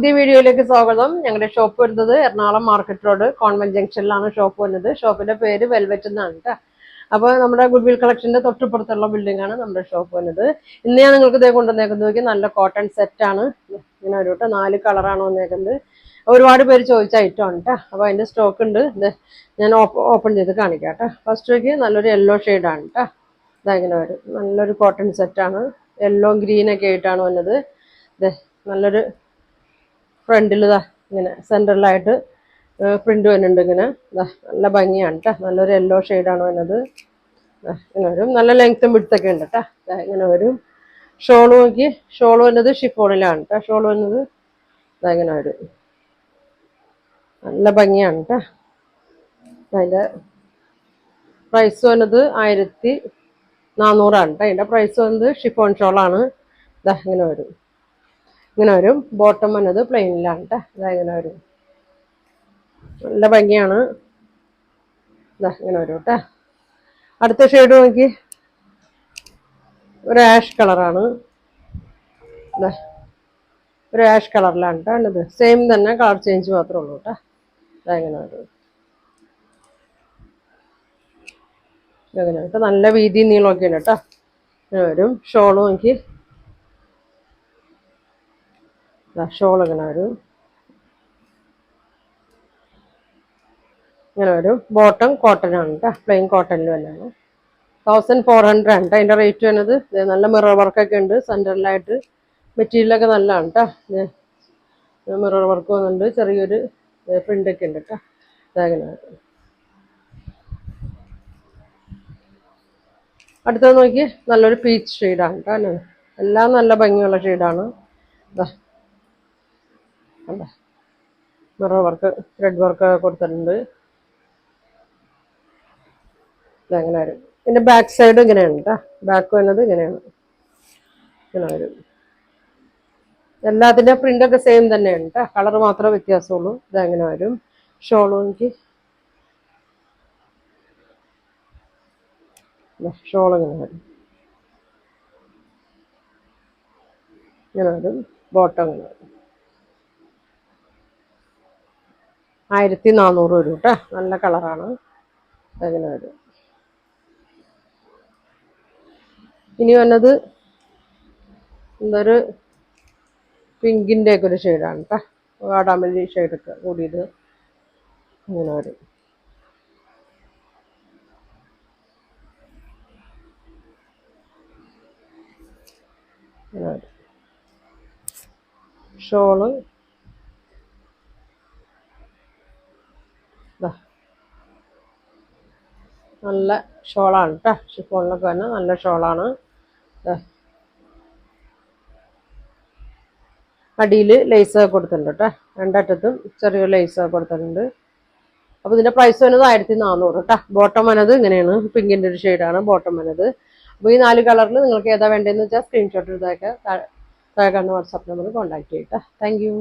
പുതിയ വീഡിയോയിലേക്ക് സ്വാഗതം. ഞങ്ങളുടെ ഷോപ്പ് വരുന്നത് എറണാകുളം മാർക്കറ്റ് റോഡ് കോൺവെന്റ് ജംഗ്ഷനിലാണ് ഷോപ്പ് വരുന്നത്. ഷോപ്പിന്റെ പേര് വെൽവെറ്റ് എന്നാണ് കേട്ടോ. അപ്പോൾ നമ്മുടെ ഗുഡ്വിൽ കളക്ഷന്റെ തൊട്ടുപുറത്തുള്ള ബിൽഡിംഗ് ആണ് നമ്മുടെ ഷോപ്പ് വരുന്നത്. ഇന്ന് ഞാൻ നിങ്ങൾക്ക് ഇതേ കൊണ്ടുവന്നേക്കുന്നത് നോക്കി നല്ല കോട്ടൺ സെറ്റ് ആണ്. ഇങ്ങനെ ഒരു 4 കളറാണ് വന്നേക്കുന്നത്. ഒരുപാട് പേര് ചോദിച്ച ഐറ്റം ആണ് കേട്ടോ. അപ്പോൾ അതിന്റെ സ്റ്റോക്ക് ഉണ്ട്. ഞാൻ ഓപ്പൺ ചെയ്ത് കാണിക്കാം കേട്ടോ. ഫസ്റ്റ് നോക്കി നല്ലൊരു യെല്ലോ ഷെയ്ഡാണ് കേട്ടോ. ഇങ്ങനെ വരും. നല്ലൊരു കോട്ടൺ സെറ്റാണ്. യെല്ലോ ഗ്രീൻ ഒക്കെ ആയിട്ടാണ് വന്നത്. നല്ലൊരു ഫ്രണ്ടിൽ ഇങ്ങനെ സെൻറ്ററിലായിട്ട് പ്രിന്റ് വരുന്നുണ്ട്. ഇങ്ങനെ നല്ല ഭംഗിയാണ് കേട്ടോ. നല്ലൊരു യെല്ലോ ഷെയ്ഡാണ് വരുന്നത്. ഇങ്ങനെ വരും. നല്ല ലെങ്ത്തും വിടുത്തൊക്കെ ഉണ്ട് കേട്ടോ. ഇങ്ങനെ വരും. ഷോള് നോക്കി, ഷോള് വന്നത് ഷിഫോണിലാണ് കേട്ടോ. ഷോള് വന്നത് ഇങ്ങനെ വരും. നല്ല ഭംഗിയാണ് കേട്ടോ. അതിൻ്റെ പ്രൈസ് വന്നത് 1400 കേട്ടോ. അതിൻ്റെ പ്രൈസ് വന്നത് ഷിഫോൺ ഷോളാണ്. ഇങ്ങനെ വരും. ഇങ്ങനെ വരും. ബോട്ടം വന്നത് പ്ലെയിനിലാണ് കേട്ടോ. ഇങ്ങനെ വരും. നല്ല ഭംഗിയാണ്. ഇങ്ങനെ വരും കേട്ടോ. അടുത്ത ഷെയ്ഡ് നോക്കി, ഒരു ആഷ് കളറാണ്. ഒരു ആഷ് കളറിലാണ് കേട്ടോ. ഇത് സെയിം തന്നെ, കളർ ചേഞ്ച് മാത്രമേ ഉള്ളൂ കേട്ടോ. ഇങ്ങനെ വരും. ഇങ്ങനെ കേട്ടോ. നല്ല വീതി നീളമൊക്കെയാണ് കേട്ടോ. ഇങ്ങനെ വരും. ഷോള് നോക്കി, ഷോൾ ഇങ്ങനെ വരും. ഇങ്ങനെ വരും. ബോട്ടം കോട്ടൺ ആണ് കേട്ടോ. പ്ലെയിൻ കോട്ടണിൽ തന്നെയാണ്. 1400 ആണ് കേട്ടോ. അതിൻ്റെ റേറ്റ് വരുന്നത്. നല്ല മിറർ വർക്കൊക്കെ ഉണ്ട് സെൻറ്ററിലായിട്ട്. മെറ്റീരിയലൊക്കെ നല്ലതാണ് കേട്ടോ. മിറർ വർക്ക് വന്നിട്ടുണ്ട്. ചെറിയൊരു പ്രിൻ്റൊക്കെ ഉണ്ട് കേട്ടോ. ഇങ്ങനെ വരും. അടുത്തത് നോക്കി, നല്ലൊരു പീച്ച് ഷെയ്ഡാണ് കേട്ടോ. എല്ലാം നല്ല ഭംഗിയുള്ള ഷെയ്ഡാണ്. മിറർ വർക്ക്, ത്രെഡ് വർക്ക് കൊടുത്തിട്ടുണ്ട്. ഇങ്ങനെ വരും. ഇതിൻ്റെ ബാക്ക് സൈഡ് ഇങ്ങനെയാണ് കേട്ടോ. ബാക്ക് വരുന്നത് ഇങ്ങനെയാണ്. ഇങ്ങനെ വരും. എല്ലാത്തിൻ്റെ പ്രിൻ്റൊക്കെ സെയിം തന്നെയാണ് കേട്ടോ. കളർ മാത്രമേ വ്യത്യാസമുള്ളൂ. ഇതങ്ങനെ വരും. ഷോൾ നോക്കി, ഷോൾ ഇങ്ങനെ വരും. ഇങ്ങനെ വരും. ബോട്ടം ഇങ്ങനെ വരും. 1400 വരും കേട്ടോ. നല്ല കളറാണ്. അങ്ങനെ വരും. ഇനി വന്നത് എന്തൊരു പിങ്കിൻ്റെ ഒക്കെ ഒരു ഷെയ്ഡാണ് കേട്ടോ. വാടാമല്ലി ഷെയ്ഡൊക്കെ കൂടിയത്. ഇങ്ങനെ വരും. ഇങ്ങനെ വരും. ഷോള് നല്ല ഷോളാണ് കേട്ടോ. ഷിഫോണിലൊക്കെ തന്നെ നല്ല ഷോളാണ്. അടിയിൽ ലേസൊക്കെ കൊടുത്തിട്ടുണ്ട് കേട്ടോ. രണ്ടറ്റത്തും ചെറിയൊരു ലേസൊക്കെ കൊടുത്തിട്ടുണ്ട്. അപ്പോൾ ഇതിൻ്റെ പ്രൈസ് വന്നത് 1400 കേട്ടോ. ബോട്ടം വന്നത് ഇങ്ങനെയാണ്. പിങ്കിൻ്റെ ഒരു ഷെയ്ഡാണ് ബോട്ടം വന്നത്. അപ്പോൾ ഈ 4 കളറിൽ നിങ്ങൾക്ക് ഏതാ വേണ്ടതെന്ന് വെച്ചാൽ സ്ക്രീൻഷോട്ട് എടുത്തേക്ക് താഴെ കാണുന്ന വാട്സാപ്പ് നമ്പറിൽ കോൺടാക്ട് ചെയ്യട്ടോ. Thank U.